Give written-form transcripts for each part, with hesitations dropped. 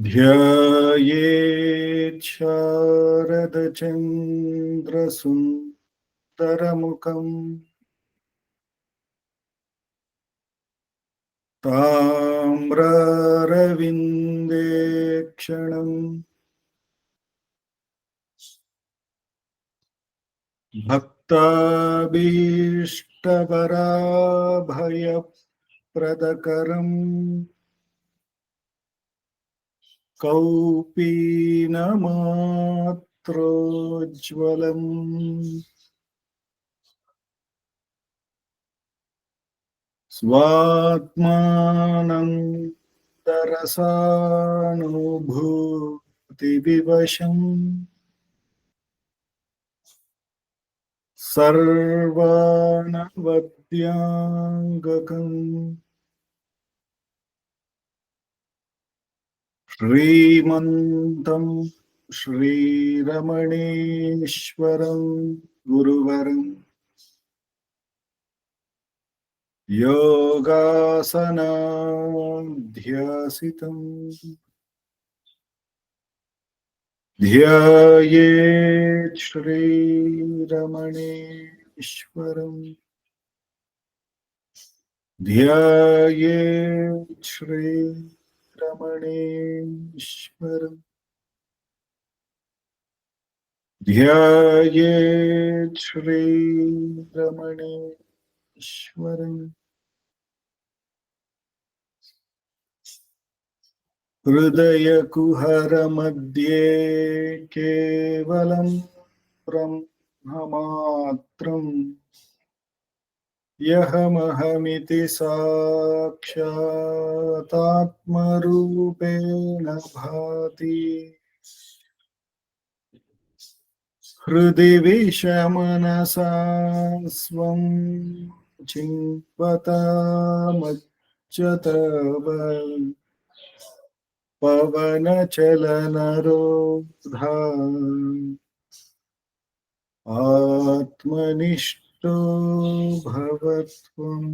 ध्यायेत् शारदचन्द्रसुन्दरमुखम् ताम्रारविन्देक्षणम् भक्ताभीष्टवराभयप्रदकरम् कौपीनमात्रोज्ज्वलम् स्वात्मानन्दरसानुभूतिविवशम् सर्वानवद्याङ्गकम् श्रीमन्तं श्रीरमणेश्वरं गुरुवरं योगासनाध्यासितम् ध्यायेत् श्रीरमणेश्वरम् ध्यायेत् श्रीरमणेश्वरम् ध्यायेत् श्रीरमणेश्वरम् हृदयकुहरमध्ये केवलं ब्रह्ममात्रम् यहमहमिति साक्षातात्मरूपेण भाति हृदि विषमनसा स्वं चिन्वतामच्युतव पवनचलनरोधा आत्मनिष्ठो भवत्वम्.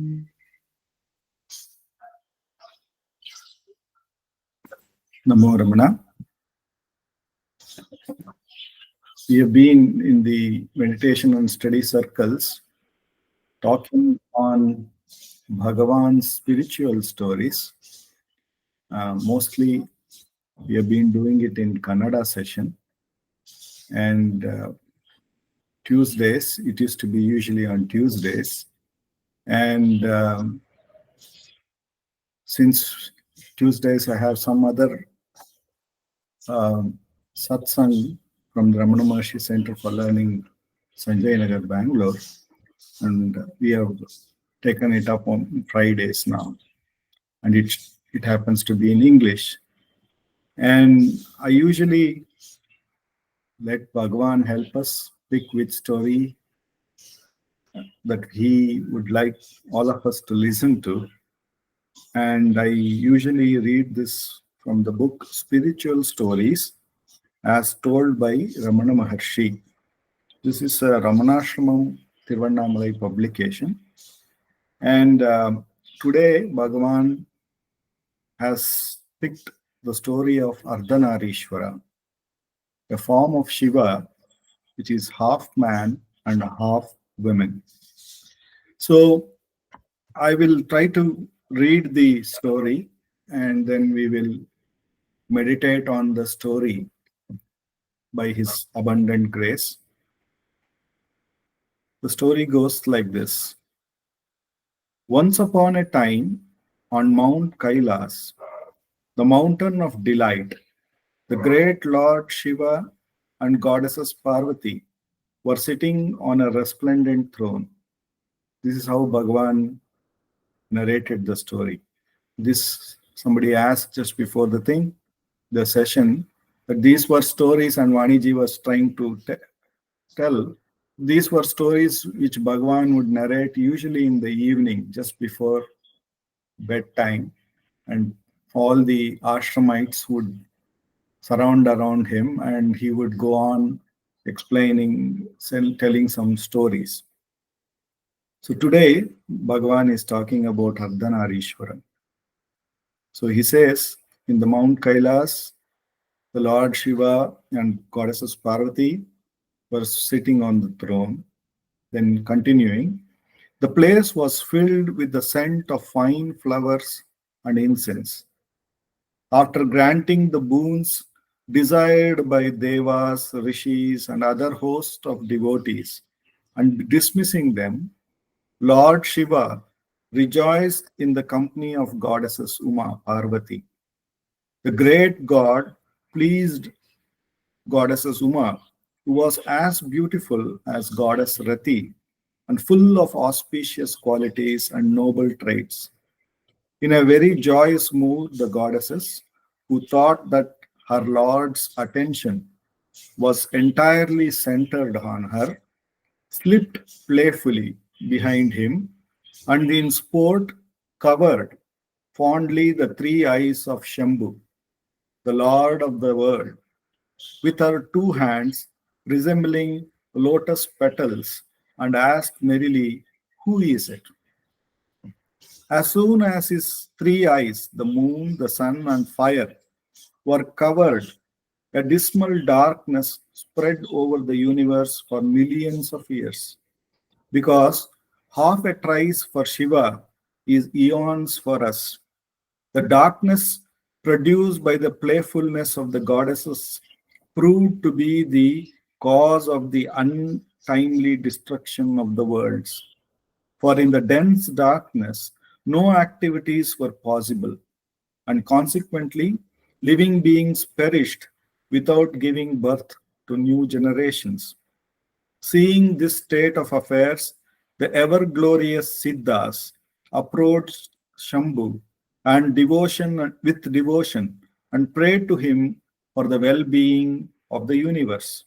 Namo Ramana. We have been in the meditation and study circles talking on Bhagavan's spiritual stories. Mostly we have been doing it in Kannada session, and Tuesdays, it used to be usually on Tuesdays, and since Tuesdays I have some other satsang from the Ramana Maharshi Center for Learning, Sanjay Nagar, Bangalore, and we have taken it up on Fridays now, and it happens to be in English. And I usually let Bhagavan help us pick which story that he would like all of us to listen to. And I usually read this from the book Spiritual Stories as told by Ramana Maharshi. This is a Ramanashramam Tiruvannamalai publication. And today Bhagavan has picked the story of Ardhanareeshwara, a form of Shiva which is half man and half women. So I will try to read the story and then we will meditate on the story by his abundant grace. The story goes like this. Once upon a time, on Mount Kailas, the mountain of delight, the great Lord Shiva and goddesses Parvati were sitting on a resplendent throne. This is how Bhagavan narrated the story. This somebody asked just before the session, that these were stories, and Vaniji was trying to tell. These were stories which Bhagavan would narrate usually in the evening, just before bedtime, and all the ashramites would surround around him, and he would go on explaining, telling some stories. So today, Bhagavan is talking about Ardhanareeshwara. So he says, in the Mount Kailas, The Lord Shiva and Goddesses Parvati were sitting on the throne. Then continuing, the place was filled with the scent of fine flowers and incense. After granting the boons desired by devas, rishis, and other hosts of devotees, and dismissing them, Lord Shiva rejoiced in the company of goddesses Uma, Parvati. The great god pleased goddesses Uma, who was as beautiful as goddess Rati and full of auspicious qualities and noble traits. In a very joyous mood, the goddesses, who thought that her lord's attention was entirely centered on her, slipped playfully behind him and in sport covered fondly the three eyes of Shambhu, the lord of the world, with her two hands resembling lotus petals, and asked merrily, "Who is it?" As soon as his three eyes, the moon, the sun, and fire, were covered, a dismal darkness spread over the universe for millions of years. Because half a trice for Shiva is eons for us. The darkness produced by the playfulness of the goddesses proved to be the cause of the untimely destruction of the worlds. For in the dense darkness, no activities were possible, and consequently, living beings perished without giving birth to new generations. Seeing this state of affairs, the ever glorious Siddhas approached Shambhu and devotion and prayed to him for the well-being of the universe.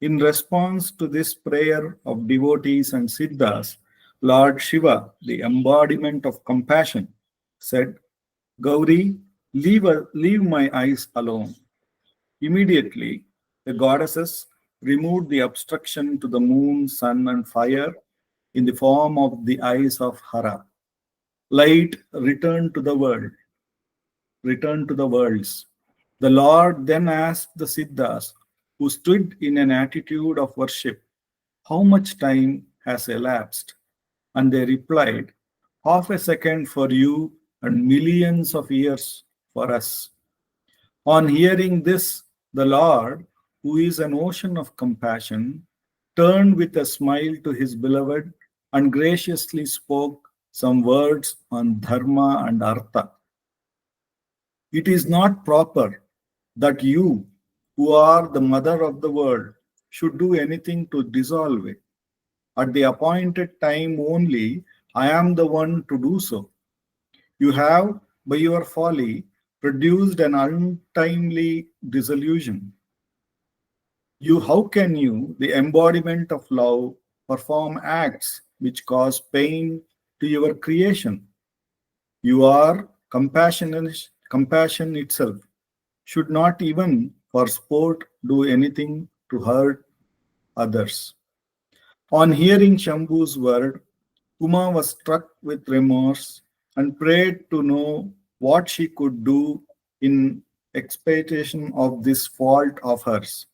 In response to this prayer of devotees and Siddhas, Lord Shiva, the embodiment of compassion, said, "Gauri, leave my eyes alone." Immediately, the goddesses removed the obstruction to the moon, sun, and fire in the form of the eyes of Hara. Light returned to the worlds. The Lord then asked the Siddhas, who stood in an attitude of worship, "How much time has elapsed?" And they replied, "Half a second for you and millions of years for us." On hearing this, the Lord, who is an ocean of compassion, turned with a smile to his beloved and graciously spoke some words on dharma and artha. "It is not proper that you, who are the mother of the world, should do anything to dissolve it. At the appointed time only, I am the one to do so. You have, by your folly, produced an untimely dissolution. How can you, the embodiment of love, perform acts which cause pain to your creation? You are compassion itself, should not even for sport do anything to hurt others." On hearing Shambhu's word, Uma was struck with remorse and prayed to know what she could do in expiation of this fault of hers.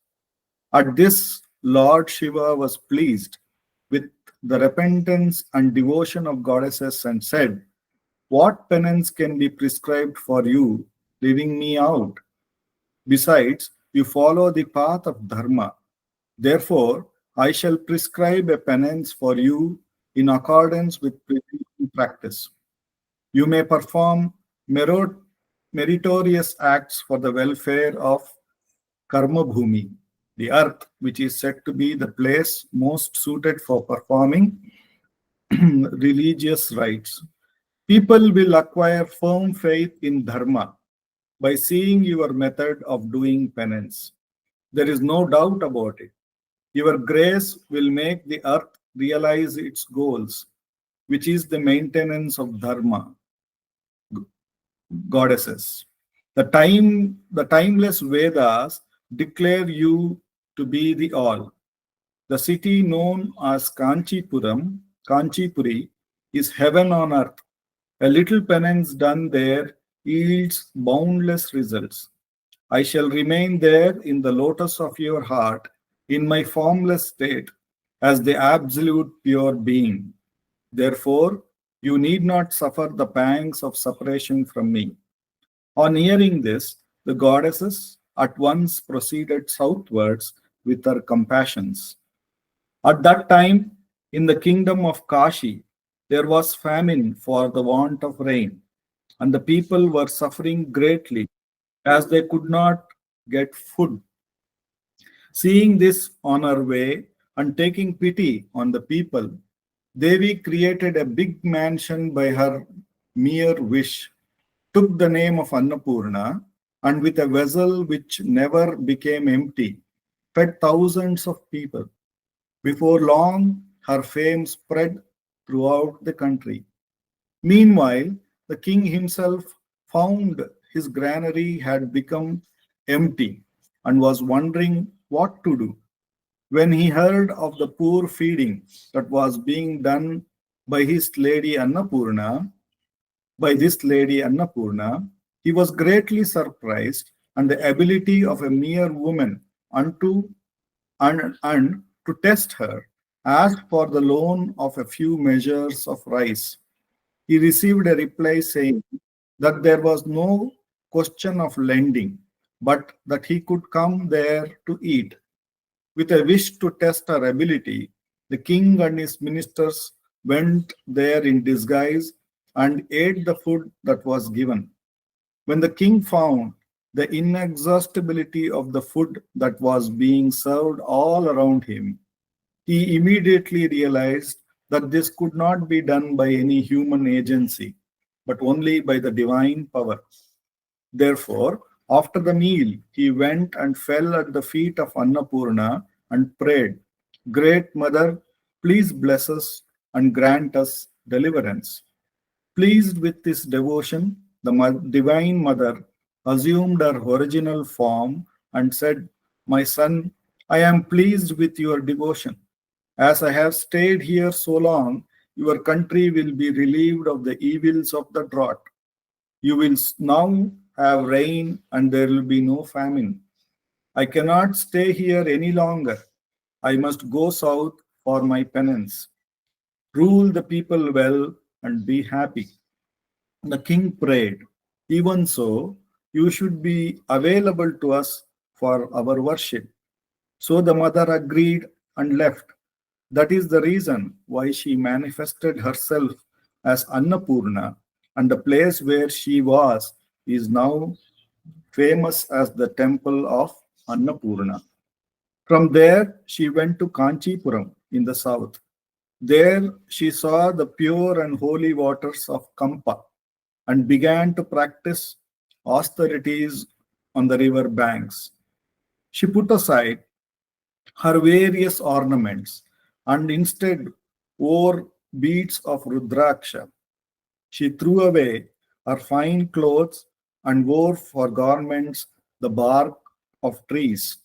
At this, Lord Shiva was pleased with the repentance and devotion of goddesses and said, "What penance can be prescribed for you, leaving me out? Besides, you follow the path of Dharma. Therefore, I shall prescribe a penance for you in accordance with prevailing practice. You may perform meritorious acts for the welfare of Karma Bhumi, the earth, which is said to be the place most suited for performing religious rites. People will acquire firm faith in Dharma by seeing your method of doing penance. There is no doubt about it. Your grace will make the earth realize its goals, which is the maintenance of Dharma, goddesses. The timeless Vedas declare you to be the all. The city known as Kanchipuri, is heaven on earth. A little penance done there yields boundless results. I shall remain there in the lotus of your heart, in my formless state, as the absolute pure being. Therefore, you need not suffer the pangs of separation from me. On hearing this, the goddesses at once proceeded southwards with her compassions. At that time, in the kingdom of Kashi, there was famine for the want of rain, and the people were suffering greatly as they could not get food. Seeing this on her way and taking pity on the people, Devi created a big mansion by her mere wish, took the name of Annapurna, and with a vessel which never became empty, fed thousands of people. Before long, her fame spread throughout the country. Meanwhile, the king himself found his granary had become empty and was wondering what to do. When he heard of the poor feeding that was being done by his lady Annapurna, by this lady Annapurna, he was greatly surprised, and the ability of a mere woman unto and to test her, asked for the loan of a few measures of rice. He received a reply saying that there was no question of lending, but that he could come there to eat. With a wish to test her ability, the king and his ministers went there in disguise and ate the food that was given. When the king found the inexhaustibility of the food that was being served all around him, he immediately realized that this could not be done by any human agency, but only by the divine power. Therefore, after the meal, he went and fell at the feet of Annapurna and prayed, Great Mother, please bless us and grant us deliverance. Pleased with this devotion, the Divine Mother assumed her original form and said, My son, I am pleased with your devotion. As I have stayed here so long, your country will be relieved of the evils of the drought. You will now have rain and there will be no famine. I cannot stay here any longer. I must go south for my penance. Rule the people well and be happy. The king prayed, Even so, you should be available to us for our worship. So the mother agreed and left. That is the reason why she manifested herself as Annapurna, and the place where she was is now famous as the temple of Annapurna. From there, she went to Kanchipuram in the south. There, she saw the pure and holy waters of Kampa and began to practice austerities on the river banks. She put aside her various ornaments and instead wore beads of Rudraksha. She threw away her fine clothes and wore for garments the bark of trees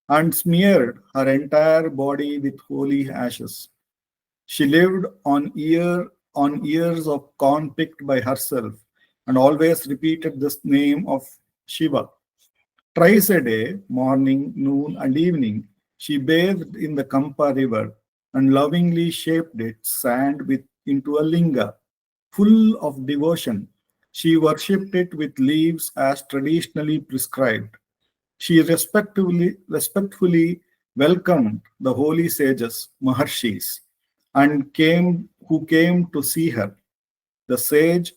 and smeared her entire body with holy ashes. She lived on ears of corn picked by herself and always repeated the name of Shiva. Thrice a day, morning, noon, and evening, she bathed in the Kampa river and lovingly shaped its sand into a linga. Full of devotion, she worshipped it with leaves as traditionally prescribed. She respectfully welcomed the holy sages, Maharshis, who came to see her. The sage,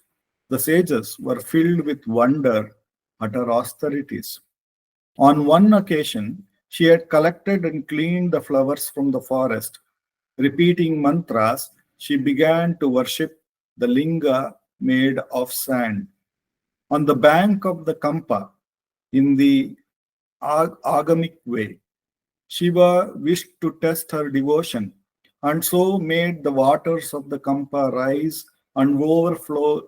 the sages were filled with wonder at her austerities. On one occasion, she had collected and cleaned the flowers from the forest. Repeating mantras, she began to worship the linga made of sand. On the bank of the Kampa, in the agamic way, Shiva wished to test her devotion and so made the waters of the Kampa rise and overflow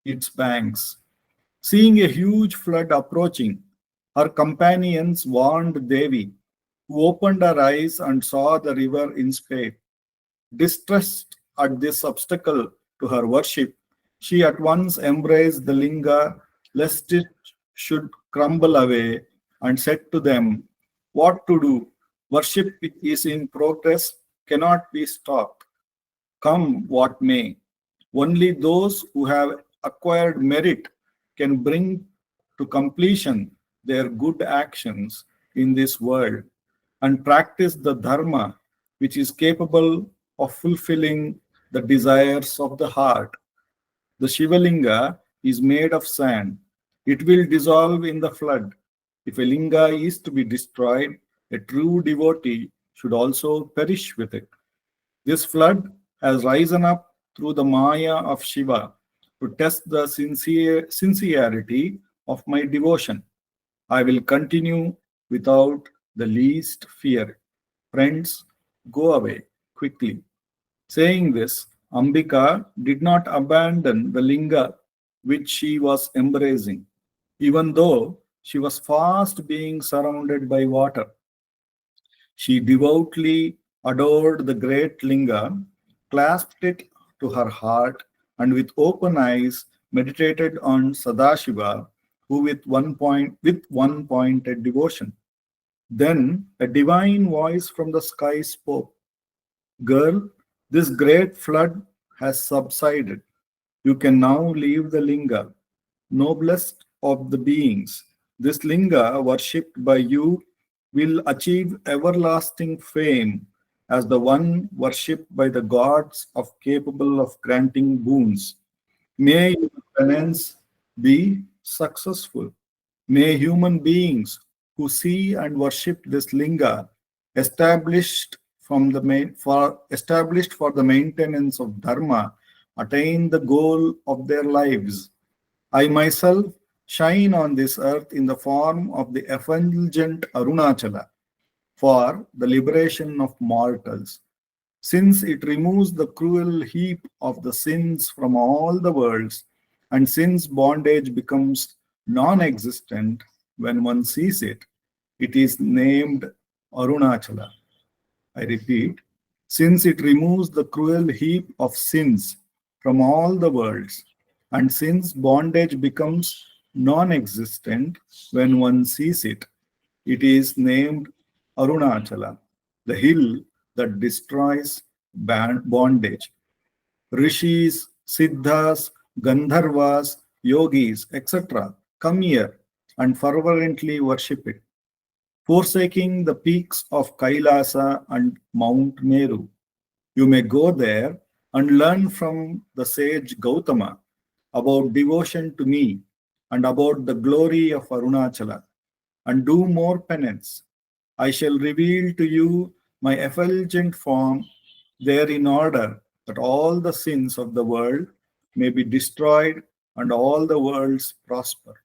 its banks. Seeing a huge flood approaching, her companions warned Devi, who opened her eyes and saw the river in spate. Distressed at this obstacle to her worship, she at once embraced the linga lest it should crumble away and said to them, "What to do? Worship is in progress, cannot be stopped. Come what may. Only those who have acquired merit can bring to completion their good actions in this world and practice the dharma which is capable of fulfilling the desires of the heart. The Shivalinga is made of sand. It will dissolve in the flood. If a linga is to be destroyed, a true devotee should also perish with it. This flood has risen up through the Maya of Shiva to test the sincerity of my devotion. I will continue without the least fear. Friends, go away quickly." Saying this, Ambika did not abandon the linga which she was embracing, even though she was fast being surrounded by water. She devoutly adored the great linga, clasped it to her heart, and with open eyes meditated on Sadashiva, who with one pointed devotion. Then a divine voice from the sky spoke. "Girl, this great flood has subsided. You can now leave the linga. Noblest of the beings, this linga worshipped by you will achieve everlasting fame as the one worshipped by the gods of capable of granting boons. May your penance be successful. May human beings who see and worship this linga established for the maintenance of dharma attain the goal of their lives. I myself shine on this earth in the form of the effulgent Arunachala for the liberation of mortals, since it removes the cruel heap of the sins from all the worlds, and since bondage becomes non existent when one sees it, it is named Arunachala. I repeat, since it removes the cruel heap of sins from all the worlds, and since bondage becomes non existent when one sees it, it is named Arunachala, the hill that destroys bondage. Rishis, Siddhas, Gandharvas, Yogis, etc. come here and fervently worship it, forsaking the peaks of Kailasa and Mount Meru. You may go there and learn from the sage Gautama about devotion to me and about the glory of Arunachala, and do more penance. I shall reveal to you my effulgent form there in order that all the sins of the world may be destroyed and all the worlds prosper.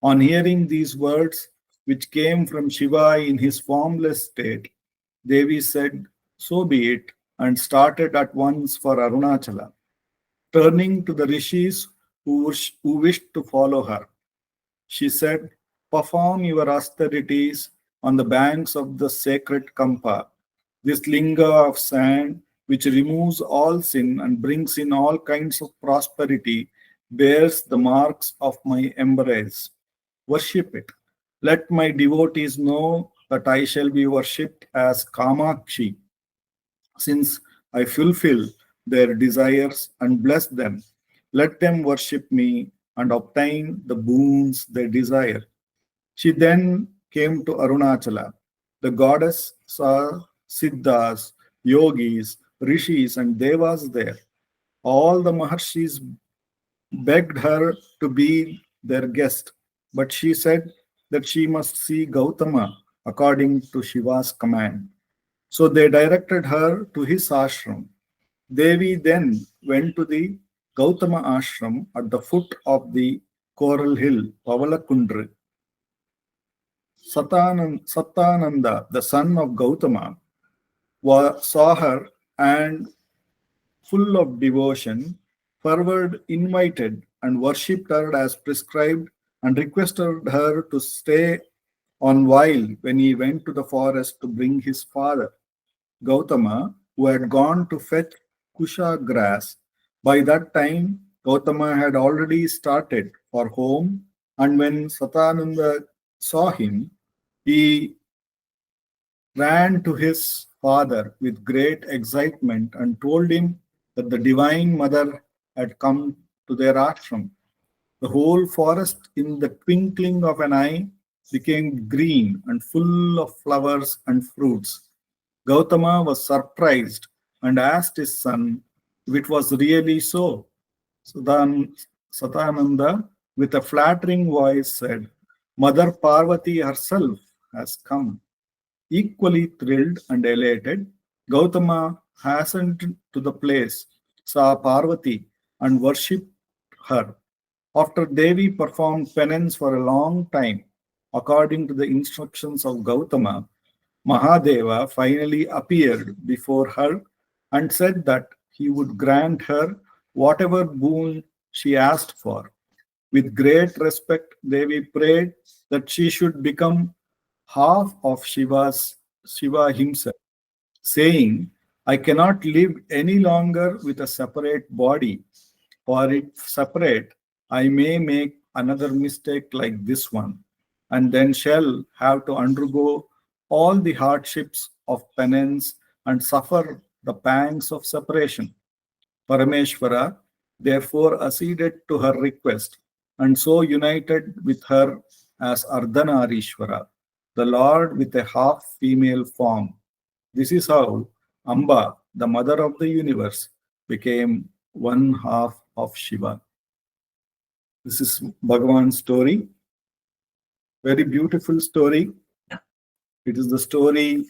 On hearing these words, which came from Shiva in his formless state, Devi said, "So be it," and started at once for Arunachala, turning to the rishis who wished to follow her. She said, "Perform your austerities on the banks of the sacred Kampa, this linga of sand which removes all sin and brings in all kinds of prosperity, bears the marks of my embrace. Worship it. Let my devotees know that I shall be worshipped as Kamakshi, since I fulfill their desires and bless them. Let them worship me and obtain the boons they desire." She then came to Arunachala. The goddess saw Siddhas, yogis, rishis, and devas there. All the Maharshis begged her to be their guest, but she said that she must see Gautama according to Shiva's command. So they directed her to his ashram. Devi then went to the Gautama ashram at the foot of the coral hill, Pavalakundra. Satananda, the son of Gautama, saw her and, full of devotion, fervor invited and worshipped her as prescribed and requested her to stay on while when he went to the forest to bring his father, Gautama, who had gone to fetch kusha grass. By that time, Gautama had already started for home And when Satananda saw him, he ran to his father with great excitement and told him that the Divine Mother had come to their ashram. The whole forest, in the twinkling of an eye, became green and full of flowers and fruits. Gautama was surprised and asked his son if it was really so. So then Satananda, with a flattering voice, said, Mother Parvati herself has come. Equally thrilled and elated, Gautama hastened to the place, saw Parvati, and worshipped her. After Devi performed penance for a long time, according to the instructions of Gautama, Mahadeva finally appeared before her and said that he would grant her whatever boon she asked for. With great respect, Devi prayed that she should become half of Shiva himself, saying, I cannot live any longer with a separate body, for if separate, I may make another mistake like this one, and then shall have to undergo all the hardships of penance and suffer the pangs of separation. Parameshwara therefore acceded to her request and so united with her as Ardhanareeshwara, the Lord with a half female form. This is how Amba, the mother of the universe, became one half of Shiva. This is Bhagavan's story. Very beautiful story. It is the story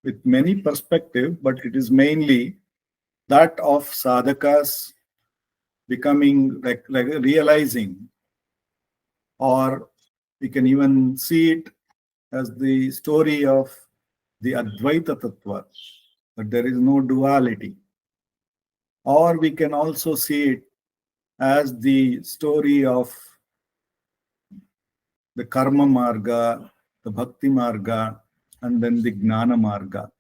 with many perspectives, but it is mainly that of sadhakas becoming realizing, or we can even see it as the story of the Advaita Tattva, that there is no duality. Or we can also see it as the story of the Karma Marga, the Bhakti Marga, and then the Gnana Marga.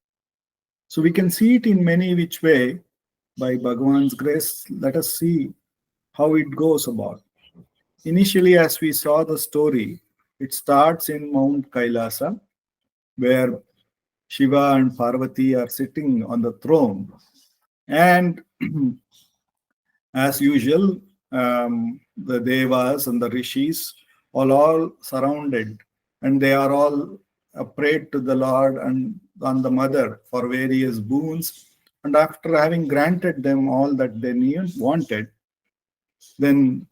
So we can see it in many which way. By Bhagavan's grace, let us see how it goes about. Initially, as we saw the story, it starts in Mount Kailasa, where Shiva and Parvati are sitting on the throne. And as usual, the Devas and the Rishis all surrounded, and they are all prayed to the Lord and on the Mother for various boons. And after having granted them all that they wanted, then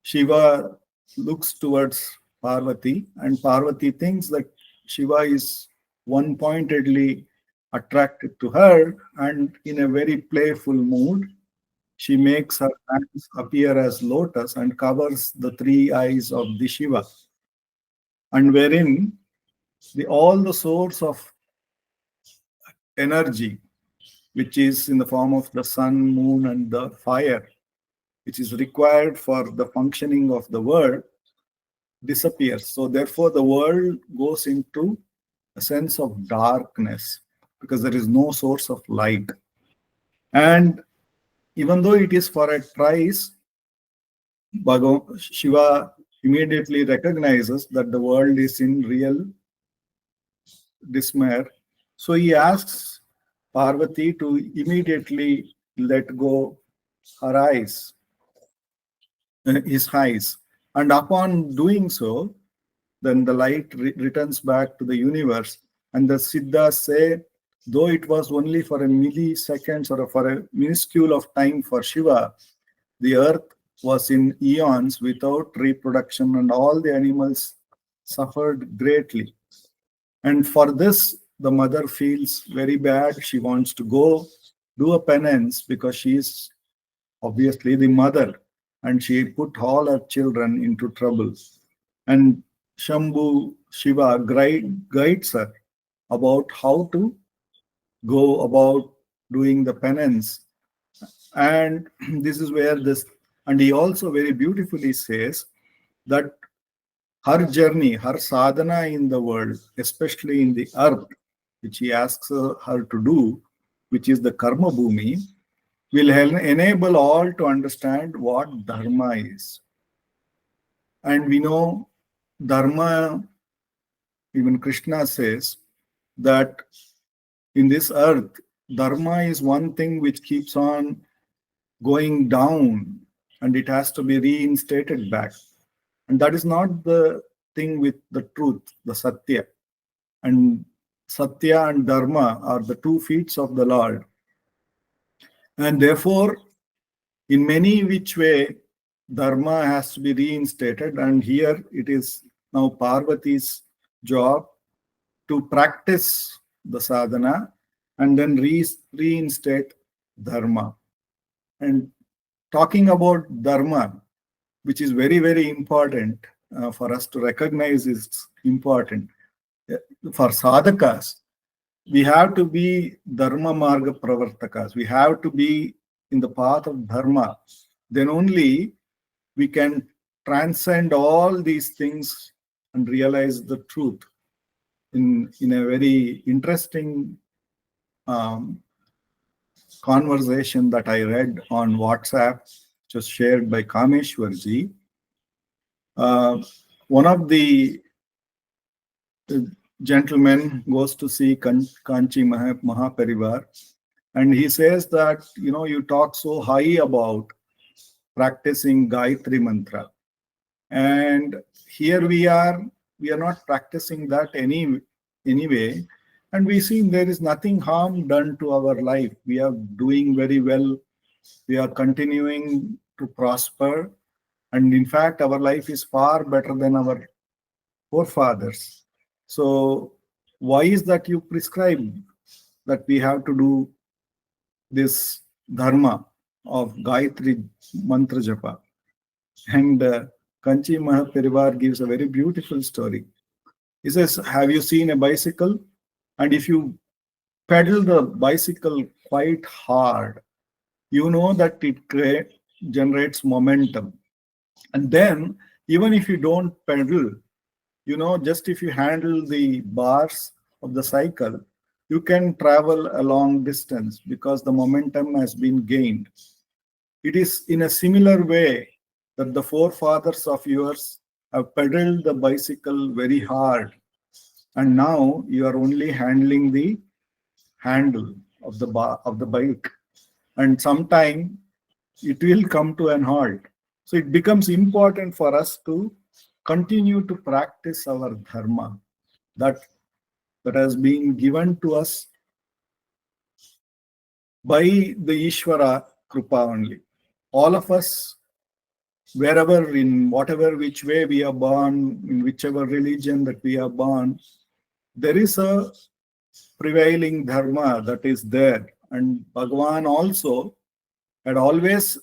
Shiva looks towards Parvati, and Parvati thinks that Shiva is one pointedly attracted to her, and in a very playful mood, she makes her hands appear as lotus and covers the three eyes of the Shiva, and wherein all the source of energy, which is in the form of the sun, moon, and the fire, which is required for the functioning of the world, disappears. So therefore, the world goes into a sense of darkness because there is no source of light. And even though it is for a trice, Shiva immediately recognizes that the world is in real despair. So he asks Parvati to immediately let go her eyes, his eyes. And upon doing so, then the light returns back to the universe. And the Siddhas say, though it was only for a milliseconds or for a minuscule of time for Shiva, the earth was in eons without reproduction, and all the animals suffered greatly. And for this, the mother feels very bad. She wants to go do a penance because she is obviously the mother, and she put all her children into trouble. And Shambhu Shiva guides her about how to go about doing the penance. And this is where and he also very beautifully says that her journey, her sadhana in the world, especially in the earth, which he asks her to do, which is the karma bhumi, will enable all to understand what dharma is. And we know Dharma, even Krishna says that in this earth, Dharma is one thing which keeps on going down and it has to be reinstated back. And that is not the thing with the truth, the Satya. And Satya and Dharma are the 2 feet of the Lord. And therefore, in many which way, Dharma has to be reinstated. And here it is now Parvati's job to practice the sadhana and then reinstate Dharma. And talking about Dharma, which is very, very important for us to recognize is important. For sadhakas, we have to be Dharma Marga Pravartakas. We have to be in the path of Dharma. Then only we can transcend all these things and realize the truth. In a very interesting conversation that I read on WhatsApp, just shared by Kameshwarji, one of the gentlemen goes to see Kanchi Mahaparivar, and he says that, you talk so high about practicing Gayatri Mantra. And here we are not practicing that anyway. And we see there is nothing harm done to our life. We are doing very well. We are continuing to prosper. And in fact, our life is far better than our forefathers. So why is that you prescribe that we have to do this dharma of Gayatri Mantra Japa? And Kanchi Mahaparivar gives a very beautiful story. He says, have you seen a bicycle? And if you pedal the bicycle quite hard, you know that it generates momentum. And then, even if you don't pedal, just if you handle the bars of the cycle, you can travel a long distance because the momentum has been gained. It is in a similar way that the forefathers of yours have pedaled the bicycle very hard, and now you are only handling the handle of the bike, and sometime it will come to an halt. So it becomes important for us to continue to practice our dharma that has been given to us by the Ishvara Krupa only. All of us, wherever, in whatever which way we are born, in whichever religion that we are born, there is a prevailing dharma that is there. And Bhagavan also had always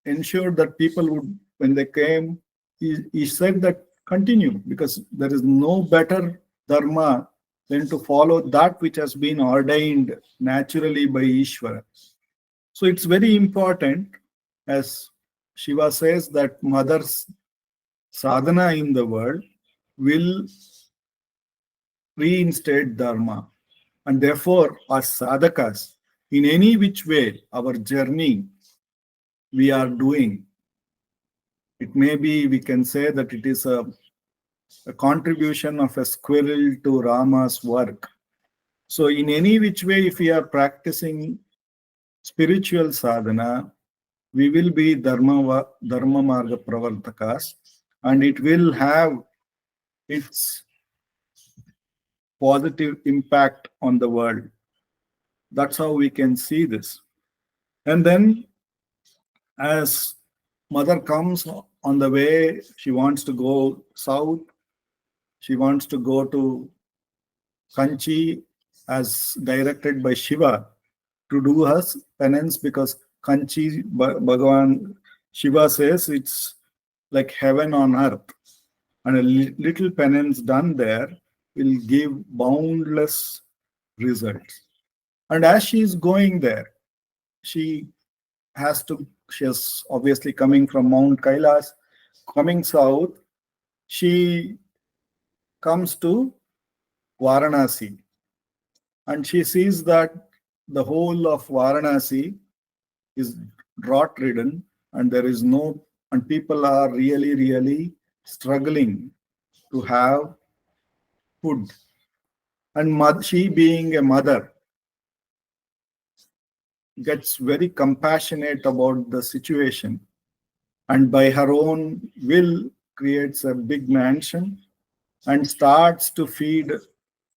ensured that people would, when they came, he said that continue, because there is no better dharma than to follow that which has been ordained naturally by Ishvara. So it's very important, as Shiva says, that mother's sadhana in the world will reinstate dharma. And therefore, as sadhakas, in any which way our journey we are doing, it may be, we can say that it is a contribution of a squirrel to Rama's work. So in any which way, if we are practicing spiritual sadhana, we will be Dharma Marga Pravartakas, and it will have its positive impact on the world. That's how we can see this. And then, as mother comes on the way, she wants to go south, she wants to go to Kanchi as directed by Shiva to do her penance, because Kanchi, Bhagavan Shiva says it's like heaven on earth, and a little penance done there will give boundless results. And as she is going there, she is obviously coming from Mount Kailas, coming south, she comes to Varanasi, and she sees that the whole of Varanasi is drought ridden and there is no and people are really, really struggling to have food. And she, being a mother, gets very compassionate about the situation, and by her own will creates a big mansion and starts to feed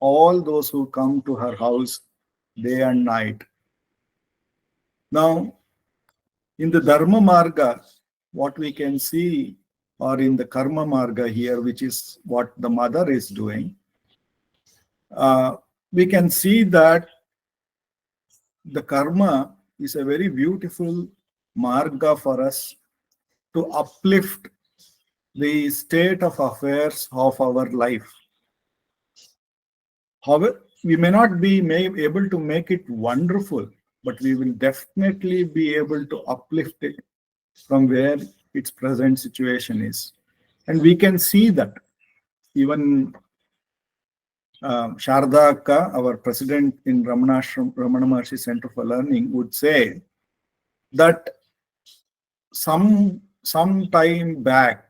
all those who come to her house day and night. Now, in the Dharma Marga, what we can see, or in the Karma Marga here, which is what the mother is doing, we can see that the karma is a very beautiful marga for us to uplift the state of affairs of our life. However, we may not be able to make it wonderful, but we will definitely be able to uplift it from where its present situation is. And we can see that even Sharda Akka, our president in Ramana Maharshi Center for Learning, would say that some time back,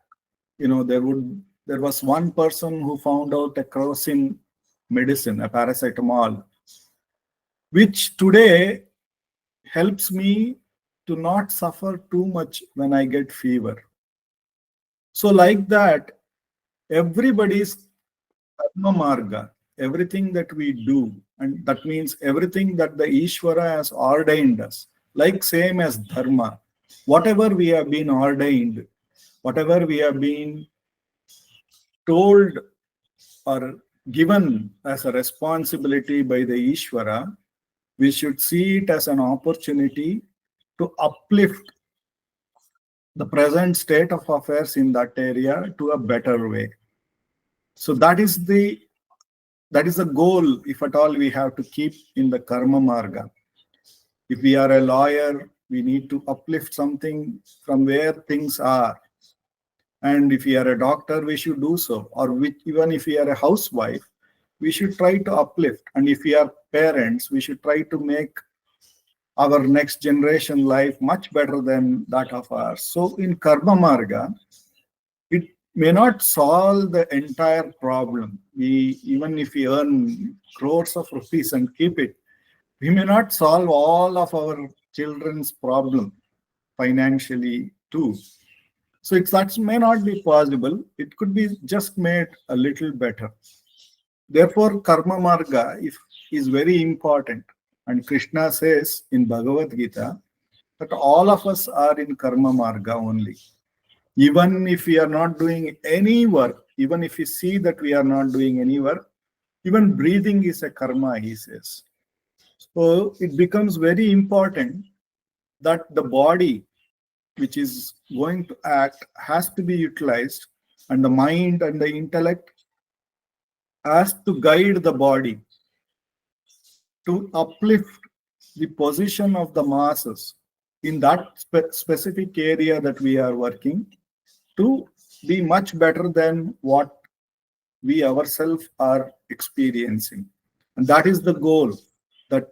there was one person who found out a kerosene medicine, a paracetamol, which today helps me to not suffer too much when I get fever. So like that, everybody's karma marga, everything that we do, and that means everything that the Ishvara has ordained us, like same as dharma, whatever we have been ordained, whatever we have been told or given as a responsibility by the Ishvara, we should see it as an opportunity to uplift the present state of affairs in that area to a better way. So that is the goal, if at all, we have to keep in the karma marga. If we are a lawyer, we need to uplift something from where things are. And if we are a doctor, we should do so. Or even if we are a housewife, we should try to uplift. And if we are parents, we should try to make our next generation life much better than that of ours. So in karma marga, it may not solve the entire problem. Even if we earn crores of rupees and keep it, we may not solve all of our children's problem financially too. So that may not be possible. It could be just made a little better. Therefore, karma marga is very important. And Krishna says in Bhagavad Gita that all of us are in karma marga only. Even if we are not doing any work, even if we see that we are not doing any work, even breathing is a karma, he says. So it becomes very important that the body which is going to act has to be utilized, and the mind and the intellect has to guide the body to uplift the position of the masses in that specific area that we are working, to be much better than what we ourselves are experiencing. And that is the goal that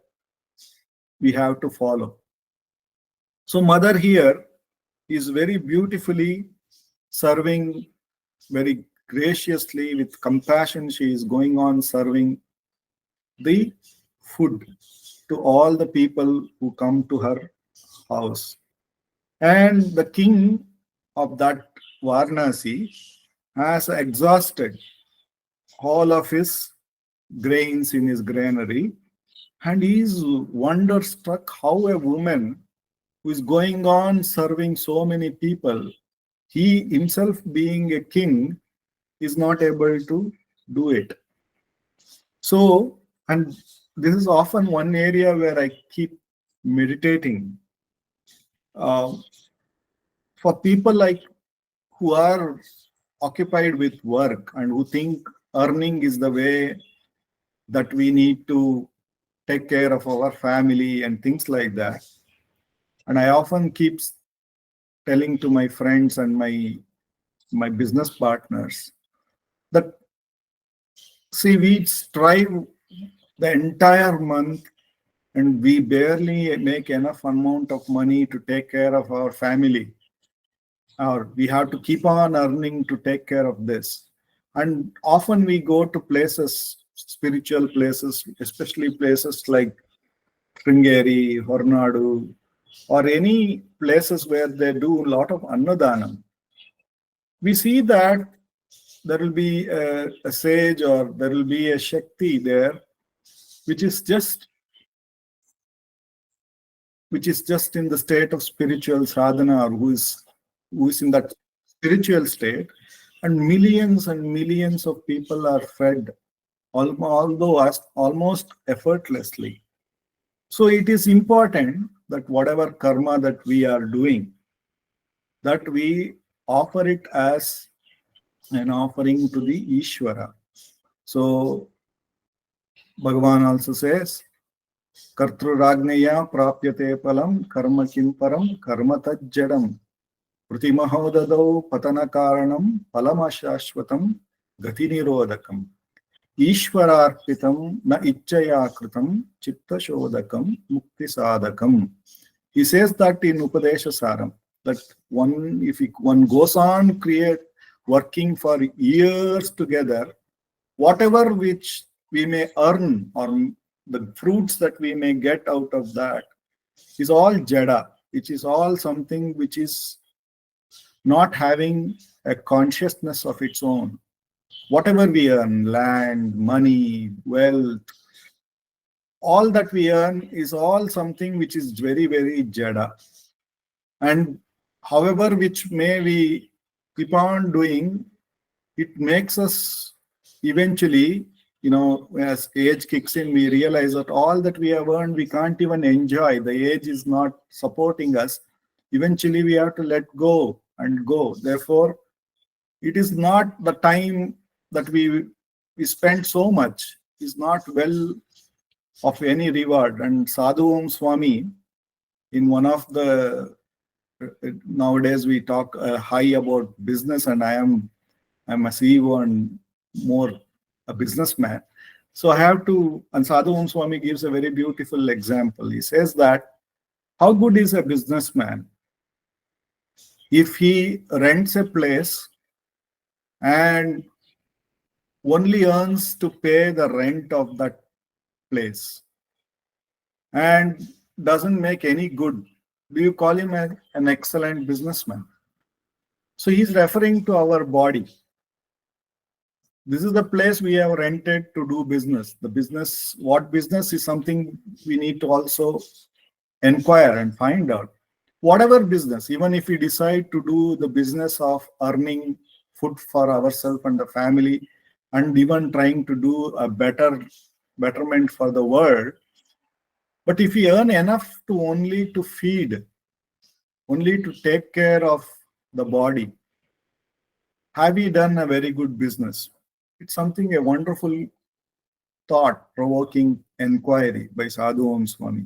we have to follow. So mother here is very beautifully serving, very graciously, with compassion. She is going on serving the food to all the people who come to her house. And the king of that Varanasi has exhausted all of his grains in his granary, and he is wonderstruck how a woman who is going on serving so many people, he himself being a king, is not able to do it. So, and this is often one area where I keep meditating. For people like who are occupied with work and who think earning is the way that we need to take care of our family and things like that. And I often keep telling to my friends and my business partners that, see, we strive the entire month and we barely make enough amount of money to take care of our family. or we have to keep on earning to take care of this. And often we go to places, spiritual places, especially places like Sringeri, Hornadu, or any places where they do a lot of Annadanam. We see that there will be a sage or there will be a Shakti there, which is just in the state of spiritual sadhana, or who is in that spiritual state, and millions of people are fed, although almost effortlessly. So it is important that whatever karma that we are doing, that we offer it as an offering to the Ishvara. So Bhagavan also says, Kartruragneya prapyate palam karma kimparam karma tajjadam Prutimahodadau patana karanam palamashashvatam gati nirodakam Ishwararpitam na ichchaya kritam chitta shodakam mukti sadakam. He says that in Upadesha Saram, that one goes on working for years together, whatever which we may earn or the fruits that we may get out of that is all jada, which is all something which is not having a consciousness of its own. Whatever we earn, land, money, wealth, all that we earn is all something which is very, very jada. And however which may we keep on doing, it makes us eventually, as age kicks in, we realize that all that we have earned, we can't even enjoy. The age is not supporting us. Eventually, we have to let go and go. Therefore, it is not the time that we spend so much is not well of any reward. And Sadhu Om Swami, in one of the nowadays we talk high about business, and I'm a CEO and more a businessman. So I have to, and Sadhu Om Swami gives a very beautiful example. He says that how good is a businessman if he rents a place and only earns to pay the rent of that place and doesn't make any good? Do you call him an excellent businessman? So he's referring to our body. This is the place we have rented to do business. The business, what business is something we need to also inquire and find out. Whatever business, even if we decide to do the business of earning food for ourselves and the family, and even trying to do a betterment for the world, but if we earn enough to only to feed, only to take care of the body, have we done a very good business? It's something, a wonderful thought-provoking inquiry by Sadhu Om Swami.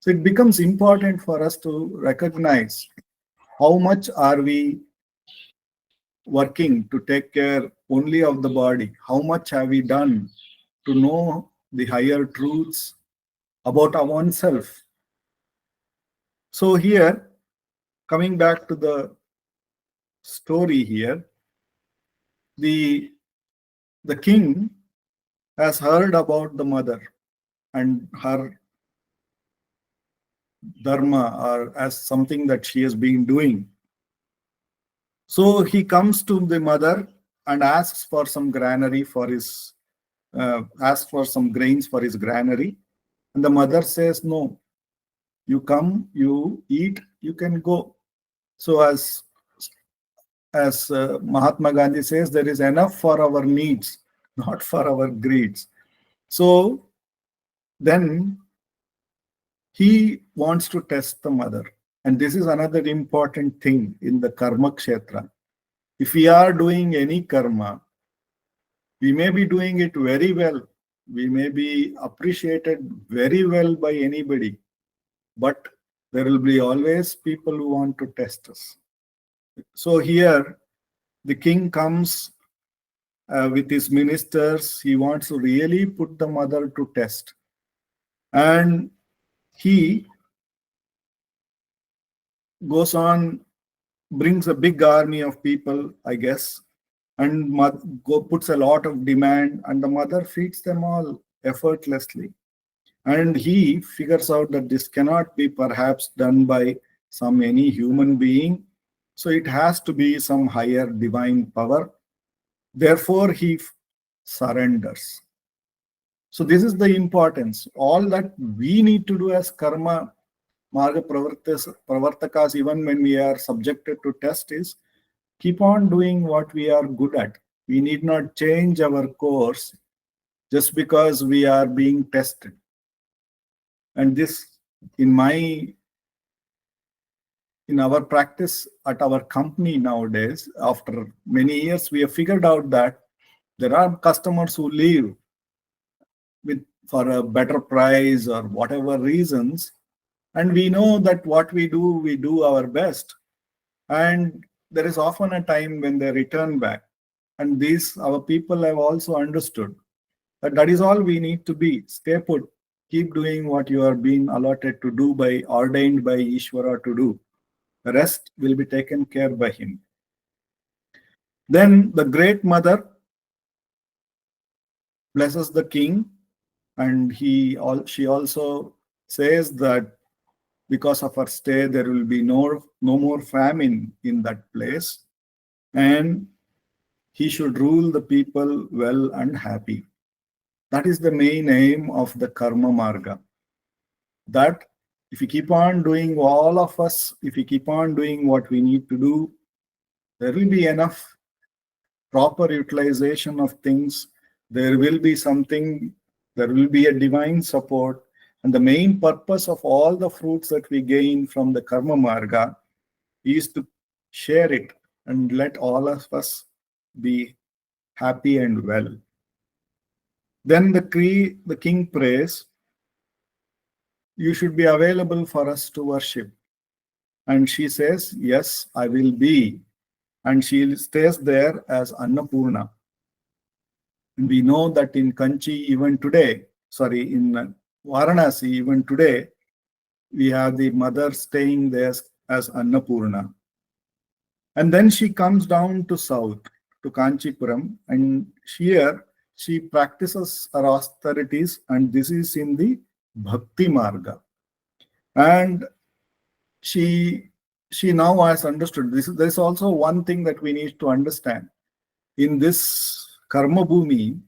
So it becomes important for us to recognize how much are we working to take care only of the body, how much have we done to know the higher truths about our oneself. So here, coming back to the story here, the king has heard about the mother and her dharma, or as something that she has been doing. So he comes to the mother and asks for some granary for his, asks for some grains for his granary. And the mother says, no, you come, you eat, you can go. So as Mahatma Gandhi says, there is enough for our needs, not for our greeds. So then he wants to test the mother. And this is another important thing in the karma kshetra. If we are doing any karma, we may be doing it very well. We may be appreciated very well by anybody, but there will be always people who want to test us. So here, the king comes with his ministers. He wants to really put the mother to test. And he goes on brings a big army of people, I guess, and puts a lot of demand, and the mother feeds them all effortlessly. And he figures out that this cannot be perhaps done by some any human being, so it has to be some higher divine power. Therefore, he surrenders. So this is the importance. All that we need to do as karma marga pravartakas, even when we are subjected to test, is keep on doing what we are good at. We need not change our course just because we are being tested. And this, in our practice at our company nowadays, after many years, we have figured out that there are customers who leave for a better price or whatever reasons, and we know that what we do our best, and there is often a time when they return back. And these our people have also understood that is all we need to be. Stay put, keep doing what you are being allotted to do, ordained by Ishvara to do. The rest will be taken care by him. Then the great mother blesses the king, and she also says that because of her stay, there will be no more famine in that place, and he should rule the people well and happy. That is the main aim of the karma marga. That if we keep on doing, all of us, if we keep on doing what we need to do, there will be enough proper utilization of things. There will be a divine support. And the main purpose of all the fruits that we gain from the karma marga is to share it and let all of us be happy and well. Then the king prays, you should be available for us to worship. And she says, yes, I will be. And she stays there as Annapurna. And we know that in Kanchi, even today, in Varanasi, even today, we have the mother staying there as Annapurna. And then she comes down to south, to Kanchipuram, and here she practices her austerities, and this is in the Bhakti Marga. And she now has understood this. There's also one thing that we need to understand. In this karma bhumi,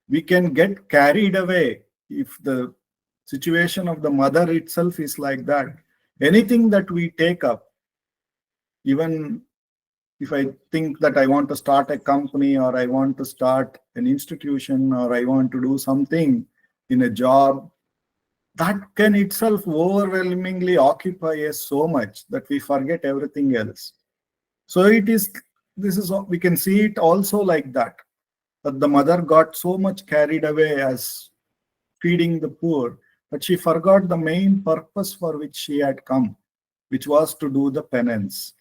we can get carried away if the situation of the mother itself is like that. Anything that we take up, even if I think that I want to start a company, or I want to start an institution, or I want to do something in a job, that can itself overwhelmingly occupy us so much that we forget everything else. So we can see it also like that the mother got so much carried away as feeding the poor that she forgot the main purpose for which she had come, which was to do the penance.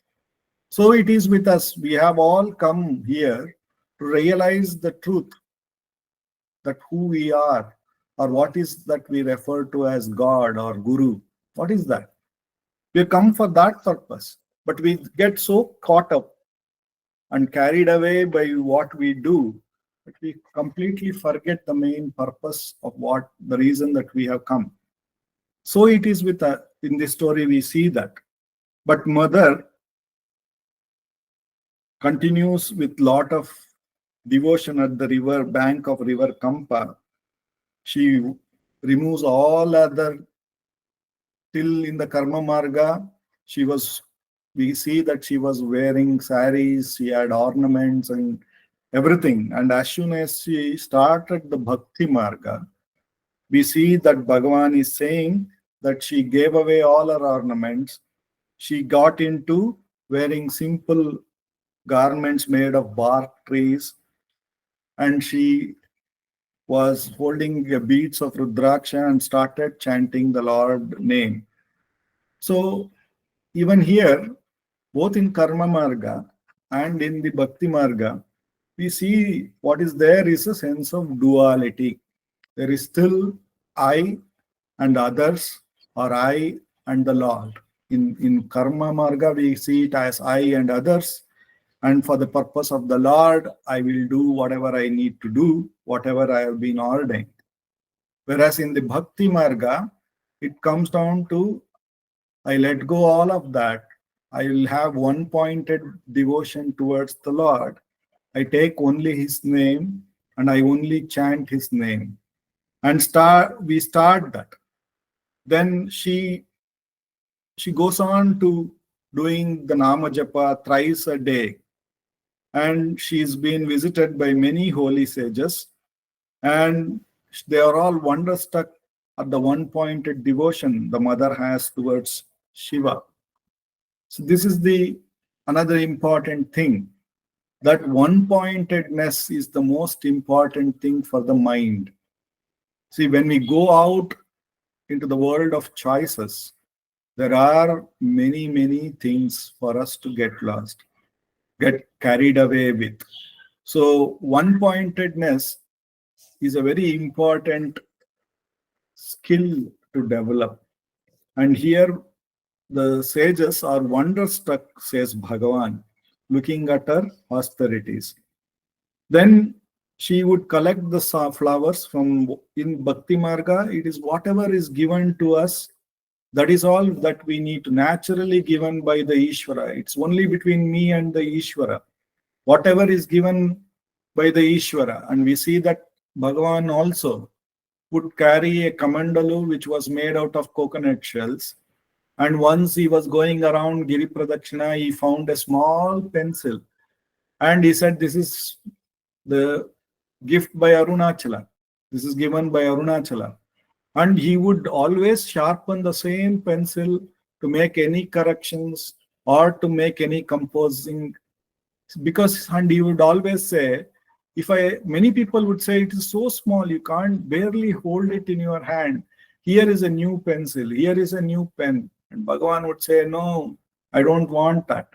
So it is with us. We have all come here to realize the truth, that who we are, or what is that we refer to as God or Guru. What is that? We come for that purpose, but we get so caught up and carried away by what we do that we completely forget the main purpose of the reason that we have come. So it is in this story we see that. But mother continues with lot of devotion at the river bank of river Kampa. She removes all other, till in the karma marga we see that she was wearing saris, she had ornaments and everything. And as soon as she started the bhakti marga, we see that Bhagavan is saying that she gave away all her ornaments. She got into wearing simple garments made of bark trees, and she was holding beads of Rudraksha and started chanting the Lord name. So even here, both in Karma Marga and in the Bhakti Marga, we see what is there is a sense of duality. There is still I and others, or I and the Lord. In karma marga, we see it as I and others. And for the purpose of the Lord, I will do whatever I need to do, whatever I have been ordained. Whereas in the bhakti marga, it comes down to I let go all of that. I will have one pointed devotion towards the Lord. I take only His name and I only chant His name. And we start that. Then she goes on to doing the Nama Japa thrice a day. And she's been visited by many holy sages. And they are all wonderstruck at the one-pointed devotion the mother has towards Shiva. So this is the another important thing. That one-pointedness is the most important thing for the mind. See, when we go out into the world of choices, there are many, many things for us to get lost, get carried away with. So one-pointedness is a very important skill to develop. And here the sages are wonderstruck, says Bhagavan, looking at her austerities. Then she would collect the flowers from in Bhakti Marga. It is whatever is given to us, that is all that we need to naturally given by the Ishvara. It's only between me and the Ishvara. Whatever is given by the Ishvara. And we see that Bhagavan also would carry a kamandalu which was made out of coconut shells. And once he was going around Giri Pradakshina, he found a small pencil. And he said, this is the gift by Arunachala. This is given by Arunachala. And he would always sharpen the same pencil to make any corrections or to make any composing. And he would always say, many people would say it is so small, you can't barely hold it in your hand. Here is a new pencil, here is a new pen. And Bhagavan would say, no, I don't want that.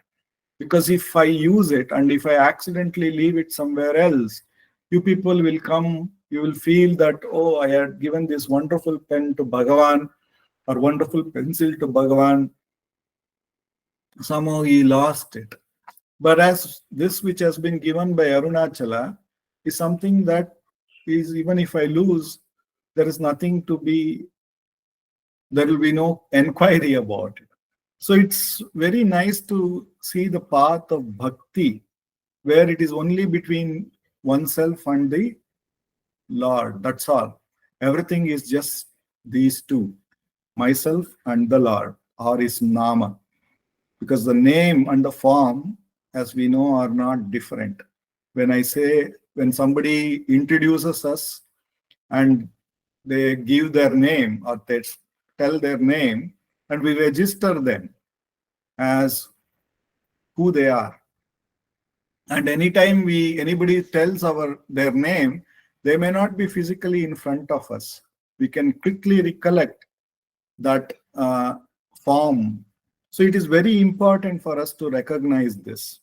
Because if I use it and if I accidentally leave it somewhere else, you people will come, you will feel that, oh, I had given this wonderful pen to Bhagavan or wonderful pencil to Bhagavan. Somehow he lost it. But as this which has been given by Arunachala is something that is, even if I lose, there is nothing to be, there will be no enquiry about it. So it's very nice to see the path of bhakti, where it is only between oneself and the Lord. That's all. Everything is just these two, myself and the Lord, or is Nama. Because the name and the form, as we know, are not different. When somebody introduces us and they give their name or they tell their name and we register them as who they are. And anytime anybody tells their name, they may not be physically in front of us. We can quickly recollect that form. So it is very important for us to recognize this.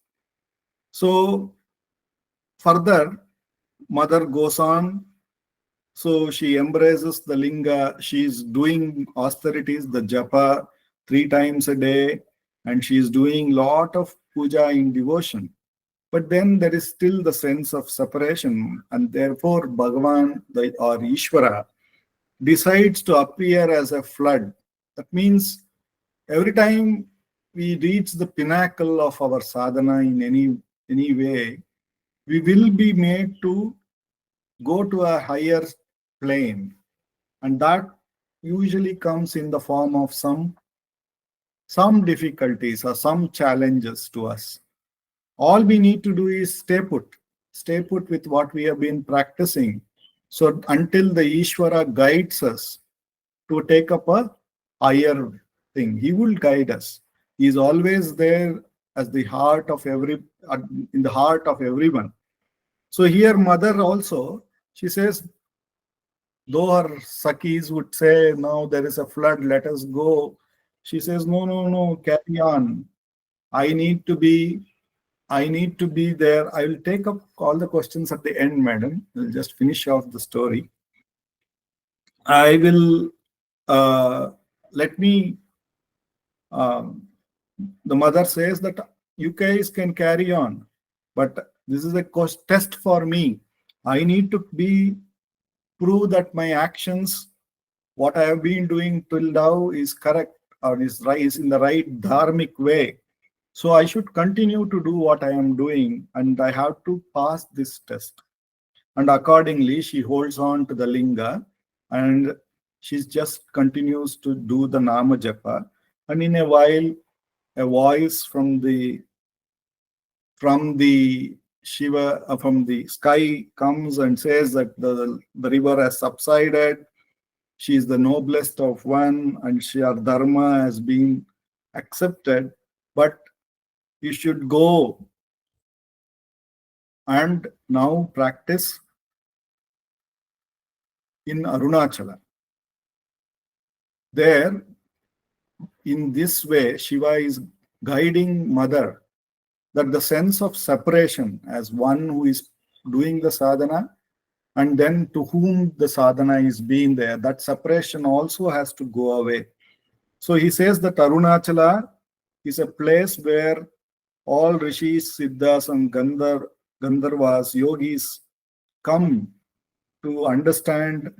So further, mother goes on. So she embraces the linga. She's doing austerities, the japa 3 times a day, and she's doing lot of puja in devotion. But then there is still the sense of separation, and therefore Bhagavan or Ishvara decides to appear as a flood. That means every time we reach the pinnacle of our sadhana in any way, we will be made to go to a higher plane. And that usually comes in the form of some difficulties or some challenges to us. All we need to do is stay put with what we have been practicing. So until the Ishvara guides us to take up a higher thing, he will guide us. He is always there as in the heart of everyone. So here mother also, she says, though her Sakis would say, no, there is a flood, let us go. She says, no, carry on. I need to be there. I will take up all the questions at the end, madam. I'll just finish off the story. I will, let me Um, the mother says that you guys can carry on, but this is a test for me. I need to be prove that my actions, what I have been doing till now, is correct or is right, is in the right dharmic way. So I should continue to do what I am doing, and I have to pass this test. And accordingly, she holds on to the linga, and she just continues to do the nama japa. And in a while, a voice from the Shiva, from the sky comes and says that the river has subsided. She is the noblest of one, and her dharma has been accepted. But you should go and now practice in Arunachala. There, in this way, Shiva is guiding mother that the sense of separation as one who is doing the sadhana and then to whom the sadhana is being there, that separation also has to go away. So he says that Arunachala is a place where all rishis, siddhas, and Gandharvas, yogis come to understand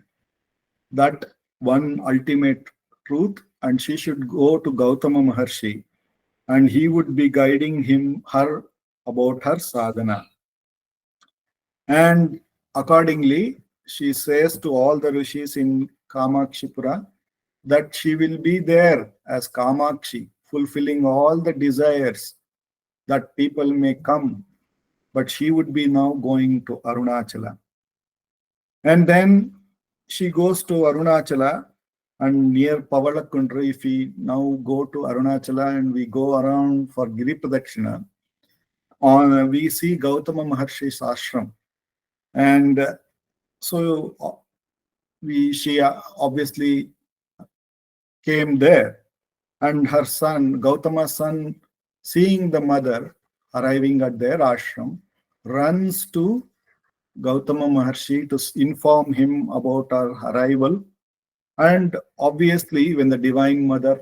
that one ultimate truth, and she should go to Gautama Maharshi, and he would be guiding her about her sadhana. And accordingly, she says to all the rishis in Kamakshipura that she will be there as Kamakshi, fulfilling all the desires that people may come, but she would be now going to Arunachala. And then she goes to Arunachala, and near Pavalakundra, if we now go to Arunachala and we go around for Giri Pradakshina, we see Gautama Maharshi's ashram. And so she obviously came there, and her son, Gautama's son, seeing the mother arriving at their ashram, runs to Gautama Maharshi to inform him about her arrival. And obviously, when the Divine Mother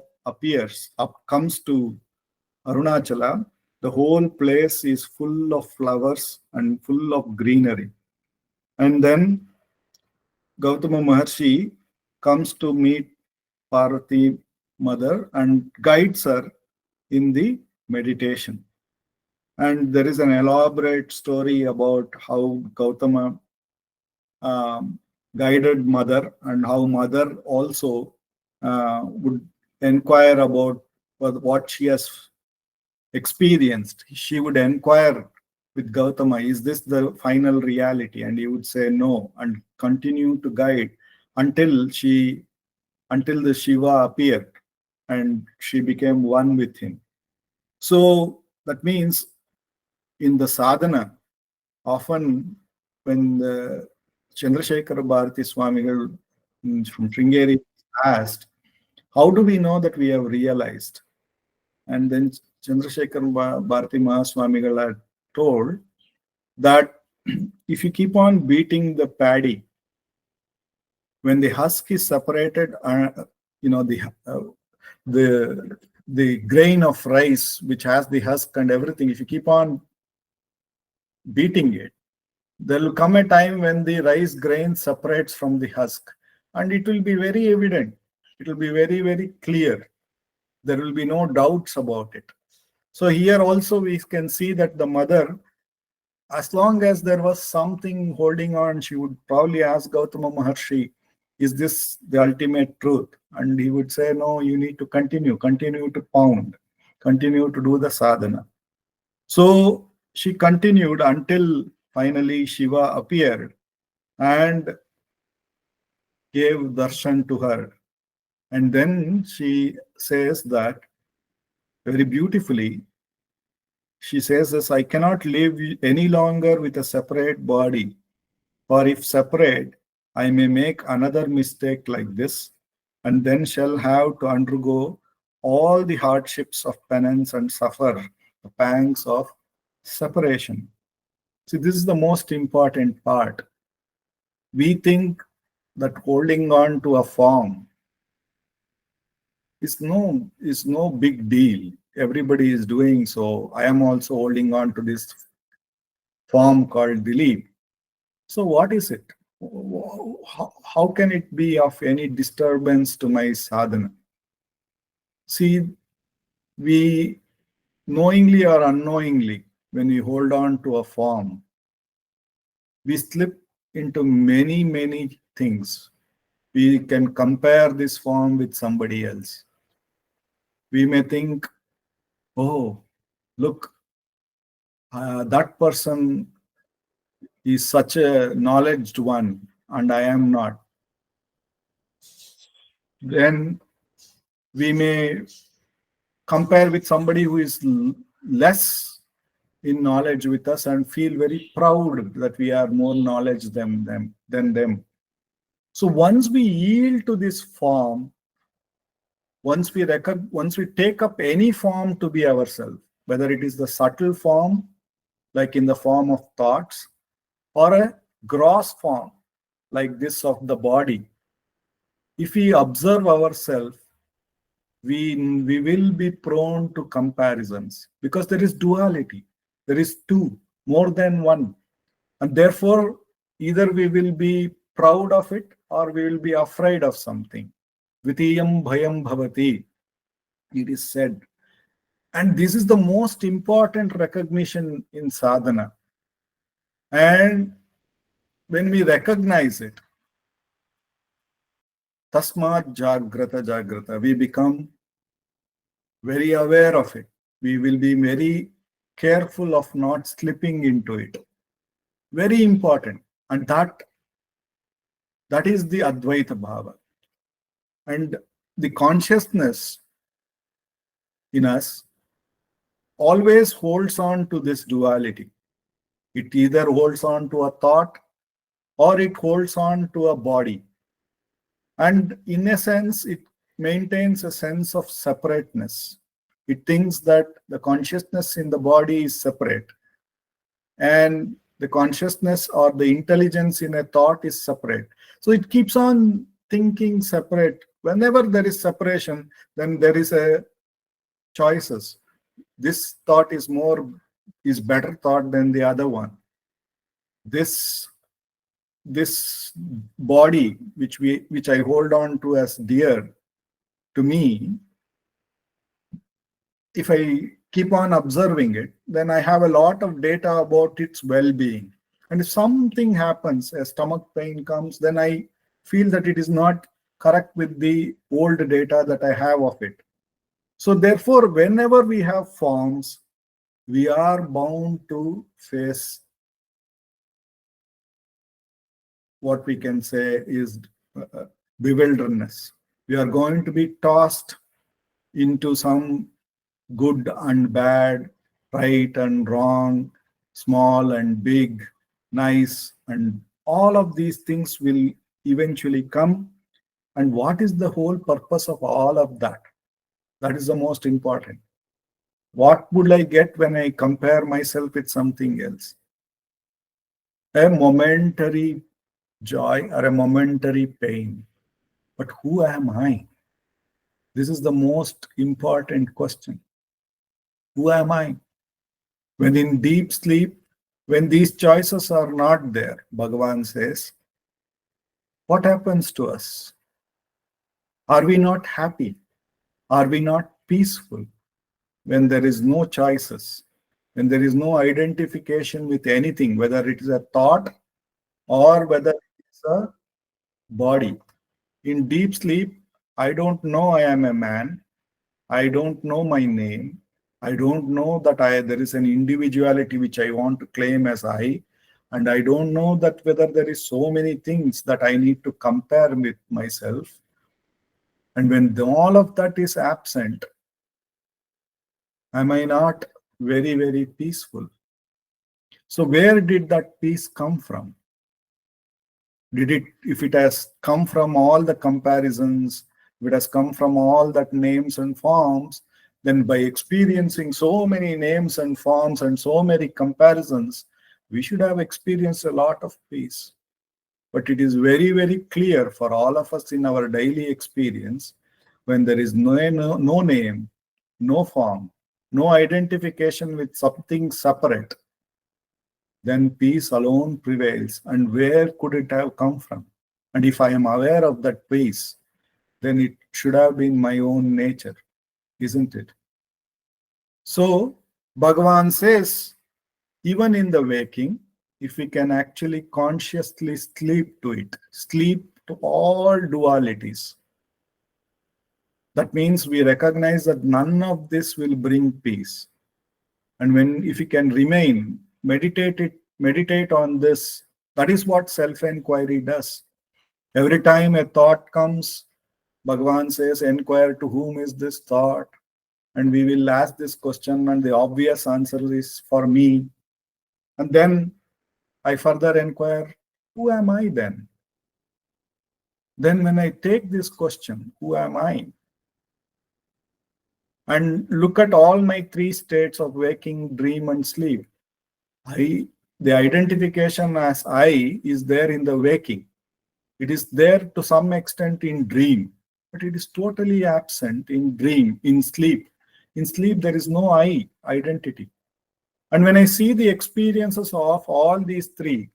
comes to Arunachala, the whole place is full of flowers and full of greenery. And then Gautama Maharshi comes to meet Parvati Mother and guides her in the meditation. And there is an elaborate story about how Gautama guided mother, and how mother also would inquire about what she has experienced. She would inquire with Gautama, is this the final reality? And he would say no, and continue to guide until the Shiva appeared and she became one with him. So that means in the sadhana, often when the Chandrasekhara Bharati Swamigal from Sringeri asked, how do we know that we have realized? And then Chandrasekhara Bharati Mahaswamigal had told that if you keep on beating the paddy, when the husk is separated, the grain of rice which has the husk and everything, if you keep on beating it, there will come a time when the rice grain separates from the husk, and it will be very evident. It will be very, very clear. There will be no doubts about it. So here also we can see that the mother, as long as there was something holding on, she would probably ask Gautama Maharshi, is this the ultimate truth? And he would say, no, you need to continue to pound, continue to do the sadhana. So she continued until finally Shiva appeared and gave darshan to her. And then she says that very beautifully, she says this, I cannot live any longer with a separate body, for if separate, I may make another mistake like this, and then shall have to undergo all the hardships of penance and suffer the pangs of separation. See, this is the most important part. We think that holding on to a form is no big deal. Everybody is doing so. I am also holding on to this form called Dileep. So what is it? How can it be of any disturbance to my sadhana? See, we knowingly or unknowingly, when we hold on to a form, we slip into many, many things. We can compare this form with somebody else. We may think, oh, look, that person is such a knowledged one, and I am not. Then we may compare with somebody who is less in knowledge with us and feel very proud that we are more knowledge than them. So once we yield to this form, once we take up any form to be ourselves, whether it is the subtle form, like in the form of thoughts, or a gross form, like this of the body, if we observe ourselves, we will be prone to comparisons because there is duality. There is two, more than one. And therefore, either we will be proud of it or we will be afraid of something. Vitiyam bhayam bhavati, it is said. And this is the most important recognition in sadhana. And when we recognize it, tasmat jagrata jagrata, we become very aware of it. We will be very careful of not slipping into it. Very important. And that is the Advaita Bhava. And the consciousness in us always holds on to this duality. It either holds on to a thought or it holds on to a body. And in a sense, it maintains a sense of separateness. It thinks that the consciousness in the body is separate, and the consciousness or the intelligence in a thought is separate. So it keeps on thinking separate. Whenever there is separation, then there is a choices. This thought is better thought than the other one. This body which I hold on to as dear to me, if I keep on observing it, then I have a lot of data about its well-being. And if something happens, a stomach pain comes, then I feel that it is not correct with the old data that I have of it. So therefore, whenever we have forms, we are bound to face what we can say is bewilderness. We are going to be tossed into some good and bad, right and wrong, small and big, nice, and all of these things will eventually come. And what is the whole purpose of all of that? That is the most important. What would I get when I compare myself with something else? A momentary joy or a momentary pain. But who am I? This is the most important question. Who am I? When in deep sleep, when these choices are not there, Bhagavan says, what happens to us? Are we not happy? Are we not peaceful when there is no choices? When there is no identification with anything, whether it is a thought or whether it is a body. In deep sleep, I don't know I am a man. I don't know my name. I don't know that there is an individuality which I want to claim as I. And I don't know that whether there is so many things that I need to compare with myself. And when all of that is absent, am I not very, very peaceful? So where did that peace come from? If it has come from all the comparisons, if it has come from all that names and forms, then by experiencing so many names and forms and so many comparisons, we should have experienced a lot of peace. But it is very, very clear for all of us in our daily experience when there is no name, no form, no identification with something separate, then peace alone prevails. And where could it have come from? And if I am aware of that peace, then it should have been my own nature, isn't it? So, Bhagavan says, even in the waking, if we can actually consciously sleep to it, sleep to all dualities, that means we recognize that none of this will bring peace. And if you can remain, meditate on this, that is what self-enquiry does. Every time a thought comes, Bhagavan says, inquire to whom is this thought? And we will ask this question, and the obvious answer is for me. And then I further inquire, who am I then? Then when I take this question, who am I? And look at all my three states of waking, dream, and sleep. The identification as I is there in the waking. It is there to some extent in dream, but it is totally absent in dream, in sleep. In sleep, there is no I identity. And when I see the experiences of all these three,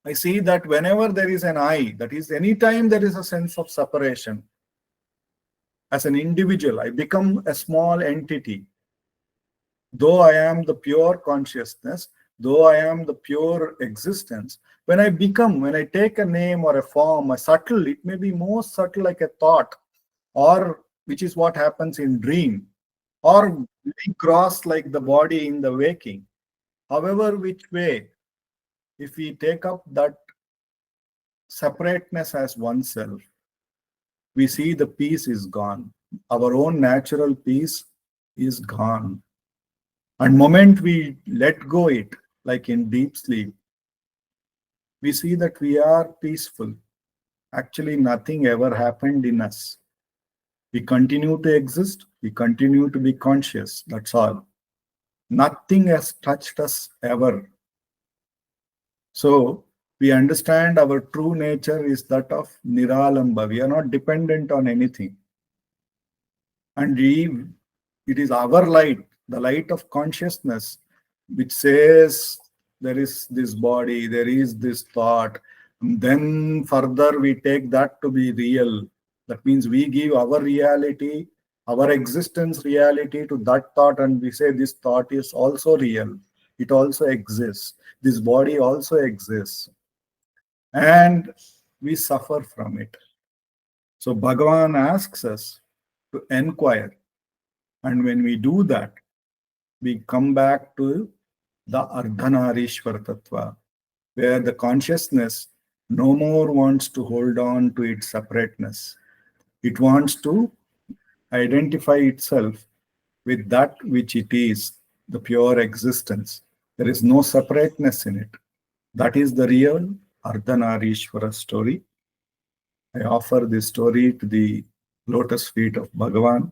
I see that whenever there is an I, that is, anytime there is a sense of separation, as an individual, I become a small entity. Though I am the pure consciousness, though I am the pure existence, when I take a name or a form, a subtle, it may be more subtle like a thought, or which is what happens in dream, or we cross like the body in the waking. However, which way, if we take up that separateness as oneself, we see the peace is gone. Our own natural peace is gone. And moment we let go it, like in deep sleep, we see that we are peaceful. Actually, nothing ever happened in us. We continue to exist. We continue to be conscious. That's all. Nothing has touched us ever. So we understand our true nature is that of Niralamba. We are not dependent on anything. And it is our light, the light of consciousness, which says there is this body, there is this thought. And then further we take that to be real. That means we give our reality, our existence reality to that thought, and we say this thought is also real. It also exists. This body also exists. And we suffer from it. So Bhagavan asks us to inquire. And when we do that, we come back to the Ardhanareeshwara Tattva, where the consciousness no more wants to hold on to its separateness. It wants to identify itself with that which it is, the pure existence. There is no separateness in it. That is the real Ardhanareeshwara story. I offer this story to the lotus feet of Bhagavan.